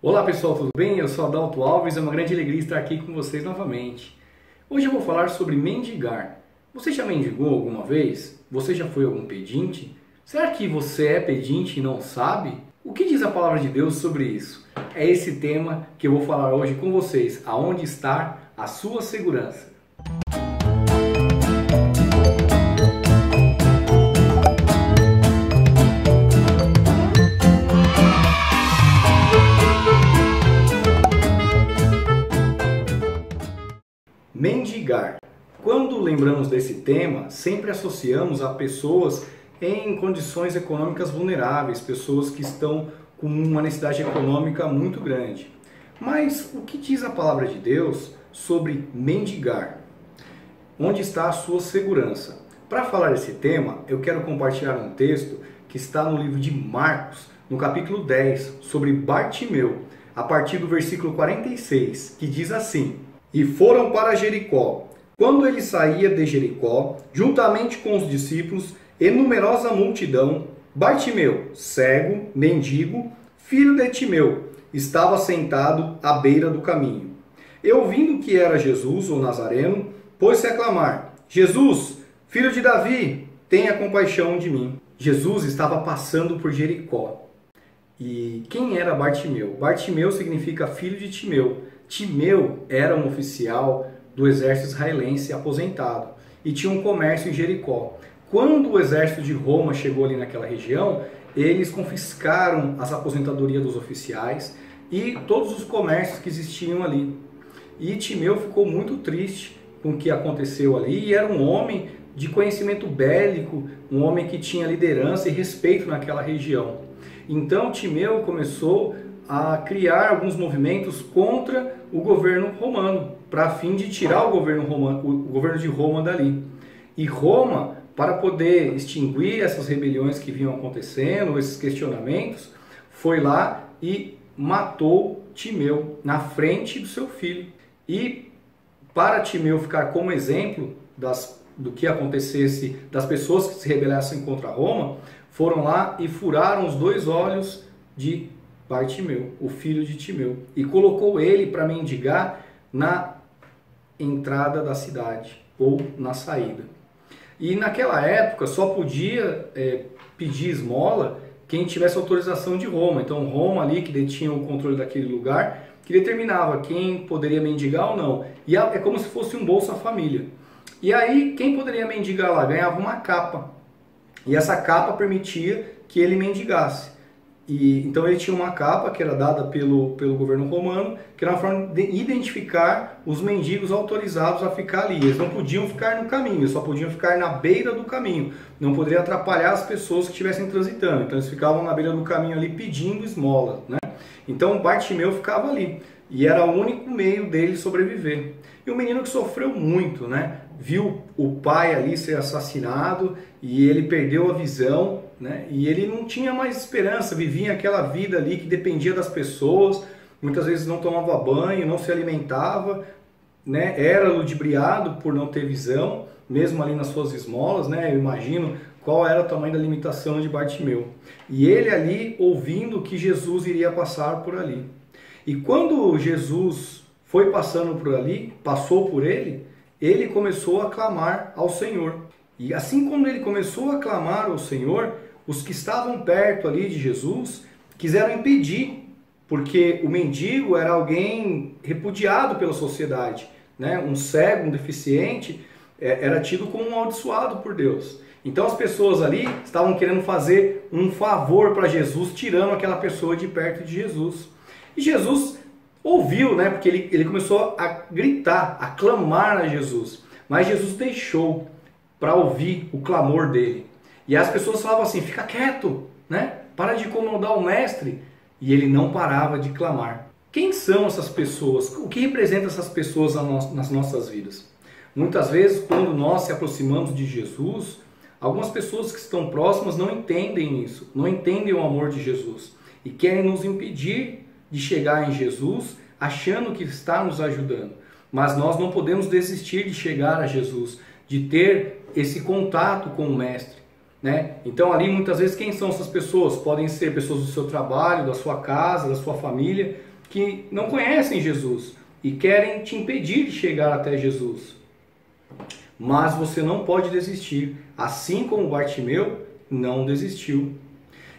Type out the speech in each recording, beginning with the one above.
Olá pessoal, tudo bem? Eu sou Adalto Alves, é uma grande alegria estar aqui com vocês novamente. Hoje eu vou falar sobre mendigar. Você já mendigou alguma vez? Você já foi algum pedinte? Será que você é pedinte e não sabe? O que diz a palavra de Deus sobre isso? É esse tema que eu vou falar hoje com vocês. Aonde está a sua segurança? Mendigar. Quando lembramos desse tema, sempre associamos a pessoas em condições econômicas vulneráveis, pessoas que estão com uma necessidade econômica muito grande. Mas o que diz a palavra de Deus sobre mendigar? Onde está a sua segurança? Para falar desse tema, eu quero compartilhar um texto que está no livro de Marcos, no capítulo 10, sobre Bartimeu, a partir do versículo 46, que diz assim: E foram para Jericó. Quando ele saía de Jericó, juntamente com os discípulos e numerosa multidão, Bartimeu, cego, mendigo, filho de Timeu, estava sentado à beira do caminho. E ouvindo que era Jesus, o Nazareno, pôs-se a clamar: Jesus, filho de Davi, tenha compaixão de mim. Jesus estava passando por Jericó. E quem era Bartimeu? Bartimeu significa filho de Timeu. Timeu era um oficial do exército israelense aposentado e tinha um comércio em Jericó. Quando o exército de Roma chegou ali naquela região, eles confiscaram as aposentadorias dos oficiais e todos os comércios que existiam ali. E Timeu ficou muito triste com o que aconteceu ali, e era um homem de conhecimento bélico, um homem que tinha liderança e respeito naquela região. Então Timeu começou a criar alguns movimentos contra o governo romano, para fim de tirar o governo de Roma dali. E Roma, para poder extinguir essas rebeliões que vinham acontecendo, esses questionamentos, foi lá e matou Timeu na frente do seu filho. E para Timeu ficar como exemplo do que acontecesse, das pessoas que se rebelassem contra Roma, foram lá e furaram os dois olhos de Bartimeu, o filho de Timeu, e colocou ele para mendigar na entrada da cidade ou na saída. E naquela época só podia pedir esmola quem tivesse autorização de Roma. Então Roma ali, que detinha o controle daquele lugar, que determinava quem poderia mendigar ou não. E é como se fosse um Bolsa Família. E aí quem poderia mendigar lá ganhava uma capa. E essa capa permitia que ele mendigasse. Então ele tinha uma capa que era dada pelo governo romano, que era uma forma de identificar os mendigos autorizados a ficar ali. Eles não podiam ficar no caminho, eles só podiam ficar na beira do caminho. Não poderia atrapalhar as pessoas que estivessem transitando. Então eles ficavam na beira do caminho ali pedindo esmola, né? Então Bartimeu ficava ali. E era o único meio dele sobreviver. E o menino que sofreu muito, né? Viu o pai ali ser assassinado e ele perdeu a visão, né? E ele não tinha mais esperança, vivia aquela vida ali que dependia das pessoas, muitas vezes não tomava banho, não se alimentava, né? Era ludibriado por não ter visão, mesmo ali nas suas esmolas, né? Eu imagino qual era o tamanho da limitação de Bartimeu. E ele ali ouvindo que Jesus iria passar por ali. E quando Jesus foi passando por ali, passou por ele, ele começou a clamar ao Senhor. E assim como ele começou a clamar ao Senhor, os que estavam perto ali de Jesus quiseram impedir, porque o mendigo era alguém repudiado pela sociedade, né? Um cego, um deficiente, era tido como um amaldiçoado por Deus. Então as pessoas ali estavam querendo fazer um favor para Jesus, tirando aquela pessoa de perto de Jesus. E Jesus ouviu, né? Porque ele começou a gritar, a clamar a Jesus. Mas Jesus deixou para ouvir o clamor dele. E as pessoas falavam assim: fica quieto, né? Para de incomodar o mestre. E ele não parava de clamar. Quem são essas pessoas? O que representa essas pessoas nas nossas vidas? Muitas vezes, quando nós se aproximamos de Jesus, algumas pessoas que estão próximas não entendem isso, não entendem o amor de Jesus e querem nos impedir de chegar em Jesus, achando que está nos ajudando. Mas nós não podemos desistir de chegar a Jesus, de ter esse contato com o Mestre, né? Então ali muitas vezes quem são essas pessoas? Podem ser pessoas do seu trabalho, da sua casa, da sua família, que não conhecem Jesus e querem te impedir de chegar até Jesus. Mas você não pode desistir, assim como Bartimeu não desistiu.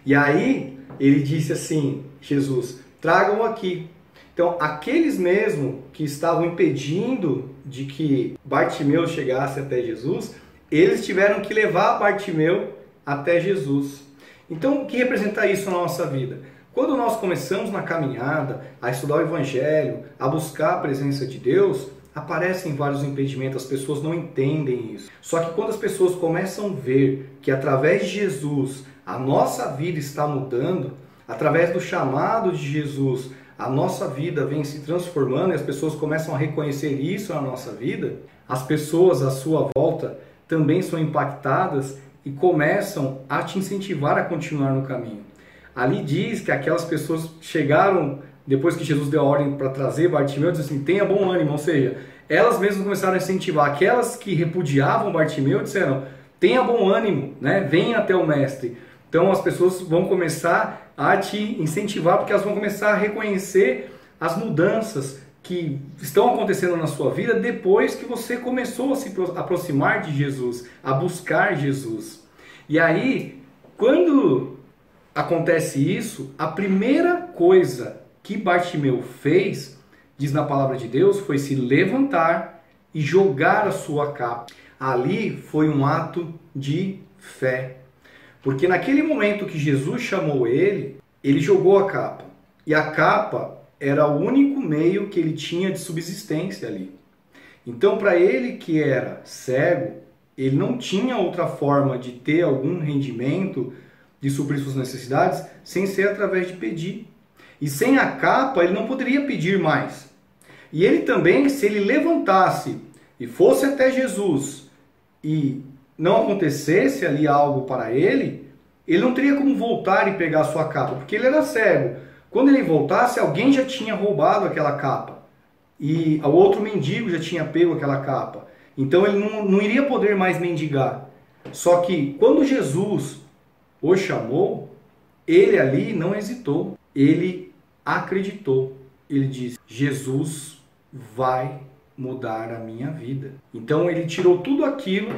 E aí ele disse assim, Jesus, tragam aqui. Então aqueles mesmo que estavam impedindo de que Bartimeu chegasse até Jesus, eles tiveram que levar Bartimeu até Jesus. Então o que representa isso na nossa vida? Quando nós começamos na caminhada, a estudar o Evangelho, a buscar a presença de Deus, aparecem vários impedimentos, as pessoas não entendem isso. Só que quando as pessoas começam a ver que através de Jesus a nossa vida está mudando, através do chamado de Jesus a nossa vida vem se transformando e as pessoas começam a reconhecer isso na nossa vida, as pessoas à sua volta também são impactadas e começam a te incentivar a continuar no caminho. Ali diz que aquelas pessoas chegaram, depois que Jesus deu a ordem para trazer Bartimeu, diz assim, tenha bom ânimo, ou seja, elas mesmas começaram a incentivar. Aquelas que repudiavam Bartimeu disseram, tenha bom ânimo, né? Venha até o mestre. Então as pessoas vão começar a te incentivar, porque elas vão começar a reconhecer as mudanças que estão acontecendo na sua vida depois que você começou a se aproximar de Jesus, a buscar Jesus. E aí, quando acontece isso, a primeira coisa que Bartimeu fez, diz na palavra de Deus, foi se levantar e jogar a sua capa. Ali foi um ato de fé. Porque naquele momento que Jesus chamou ele, ele jogou a capa. E a capa era o único meio que ele tinha de subsistência ali. Então, para ele que era cego, ele não tinha outra forma de ter algum rendimento, de suprir suas necessidades, sem ser através de pedir. E sem a capa, ele não poderia pedir mais. E ele também, se ele levantasse e fosse até Jesus e não acontecesse ali algo para ele, ele não teria como voltar e pegar a sua capa, porque ele era cego. Quando ele voltasse, alguém já tinha roubado aquela capa. E o outro mendigo já tinha pego aquela capa. Então ele não iria poder mais mendigar. Só que quando Jesus o chamou, ele ali não hesitou. Ele acreditou. Ele disse, Jesus vai mudar a minha vida. Então ele tirou tudo aquilo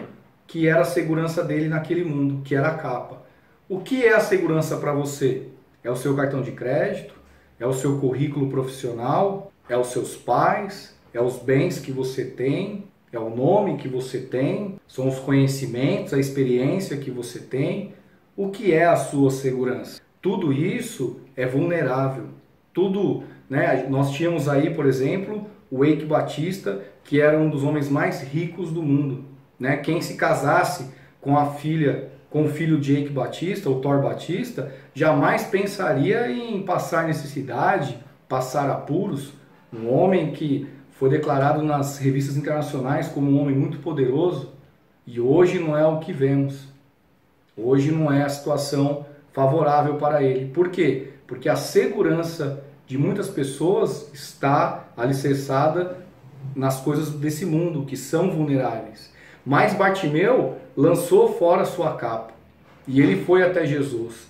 que era a segurança dele naquele mundo, que era a capa. O que é a segurança para você? É o seu cartão de crédito? É o seu currículo profissional? É os seus pais? É os bens que você tem? É o nome que você tem? São os conhecimentos, a experiência que você tem? O que é a sua segurança? Tudo isso é vulnerável. Tudo, né? Nós tínhamos aí, por exemplo, o Eike Batista, que era um dos homens mais ricos do mundo. Né? Quem se casasse com a filha, com o filho de Eike Batista, o Thor Batista, jamais pensaria em passar necessidade, passar apuros. Um homem que foi declarado nas revistas internacionais como um homem muito poderoso, e hoje não é o que vemos. Hoje não é a situação favorável para ele. Por quê? Porque a segurança de muitas pessoas está alicerçada nas coisas desse mundo, que são vulneráveis. Mas Bartimeu lançou fora a sua capa. E ele foi até Jesus.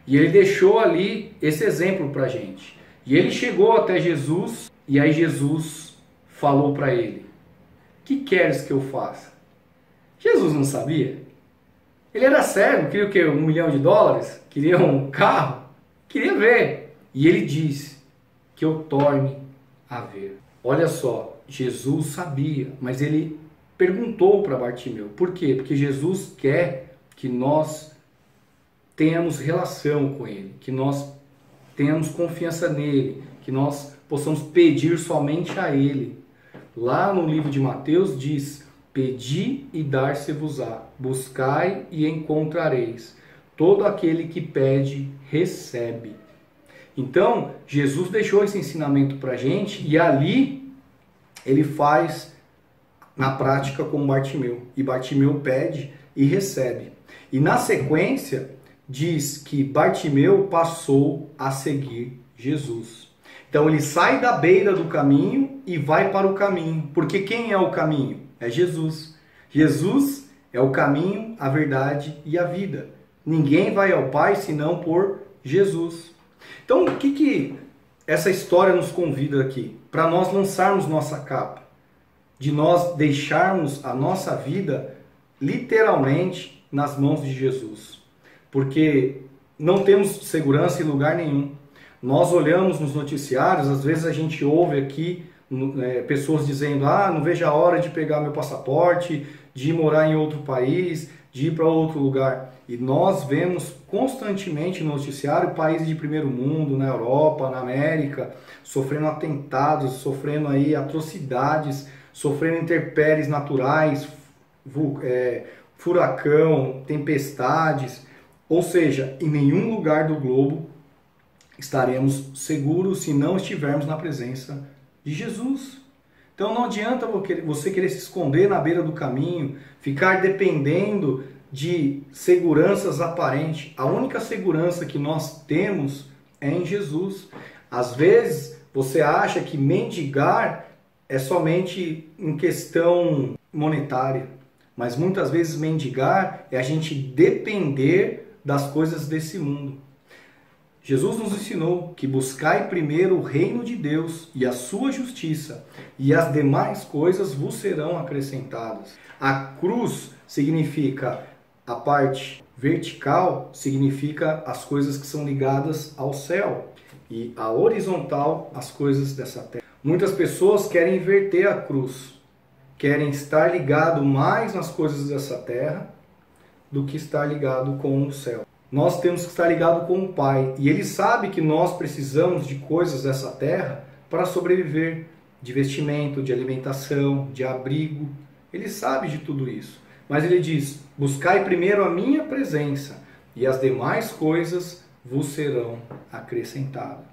E ele deixou ali esse exemplo para a gente. E ele chegou até Jesus, e aí Jesus falou para ele, que queres que eu faça? Jesus não sabia. Ele era cego, queria o quê? $1 milhão? Queria um carro? Queria ver. E ele disse que eu torne a ver. Olha só, Jesus sabia, mas ele perguntou para Bartimeu. Por quê? Porque Jesus quer que nós tenhamos relação com ele, que nós tenhamos confiança nele, que nós possamos pedir somente a ele. Lá no livro de Mateus diz, pedi e dar-se-vos-á, buscai e encontrareis. Todo aquele que pede, recebe. Então, Jesus deixou esse ensinamento para a gente e ali ele faz na prática com Bartimeu. E Bartimeu pede e recebe. E na sequência, diz que Bartimeu passou a seguir Jesus. Então ele sai da beira do caminho e vai para o caminho. Porque quem é o caminho? É Jesus. Jesus é o caminho, a verdade e a vida. Ninguém vai ao Pai senão por Jesus. Então o que essa história nos convida aqui para nós lançarmos nossa capa, de nós deixarmos a nossa vida literalmente nas mãos de Jesus. Porque não temos segurança em lugar nenhum. Nós olhamos nos noticiários, às vezes a gente ouve aqui pessoas dizendo: não vejo a hora de pegar meu passaporte, de ir morar em outro país, de ir para outro lugar. E nós vemos constantemente no noticiário países de primeiro mundo, na Europa, na América, sofrendo atentados, sofrendo aí atrocidades, sofrendo intempéries naturais, furacão, tempestades. Ou seja, em nenhum lugar do globo estaremos seguros se não estivermos na presença de Jesus. Então não adianta você querer se esconder na beira do caminho, ficar dependendo de seguranças aparentes. A única segurança que nós temos é em Jesus. Às vezes você acha que mendigar é somente em questão monetária, mas muitas vezes mendigar é a gente depender das coisas desse mundo. Jesus nos ensinou que buscai primeiro o reino de Deus e a sua justiça, e as demais coisas vos serão acrescentadas. A cruz significa a parte vertical, significa as coisas que são ligadas ao céu, e a horizontal, as coisas dessa terra. Muitas pessoas querem inverter a cruz, querem estar ligado mais nas coisas dessa terra do que estar ligado com o céu. Nós temos que estar ligado com o Pai, e Ele sabe que nós precisamos de coisas dessa terra para sobreviver, de vestimento, de alimentação, de abrigo. Ele sabe de tudo isso, mas Ele diz: buscai primeiro a minha presença, e as demais coisas vos serão acrescentadas.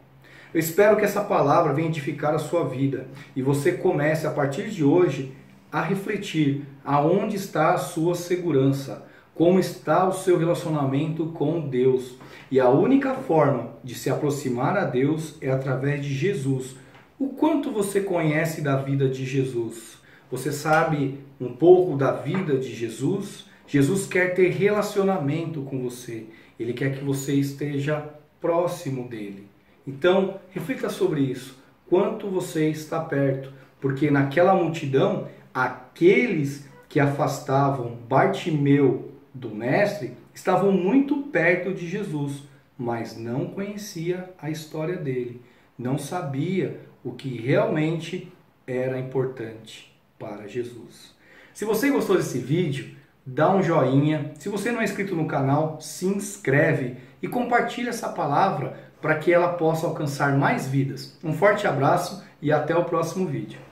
Eu espero que essa palavra venha edificar a sua vida, e você comece a partir de hoje a refletir aonde está a sua segurança, como está o seu relacionamento com Deus. E a única forma de se aproximar a Deus é através de Jesus. O quanto você conhece da vida de Jesus? Você sabe um pouco da vida de Jesus? Jesus quer ter relacionamento com você. Ele quer que você esteja próximo dele. Então, reflita sobre isso. Quanto você está perto? Porque naquela multidão, aqueles que afastavam Bartimeu do Mestre estavam muito perto de Jesus, mas não conhecia a história dele, não sabia o que realmente era importante para Jesus. Se você gostou desse vídeo, dá um joinha. Se você não é inscrito no canal, se inscreve e compartilha essa palavra para que ela possa alcançar mais vidas. Um forte abraço e até o próximo vídeo.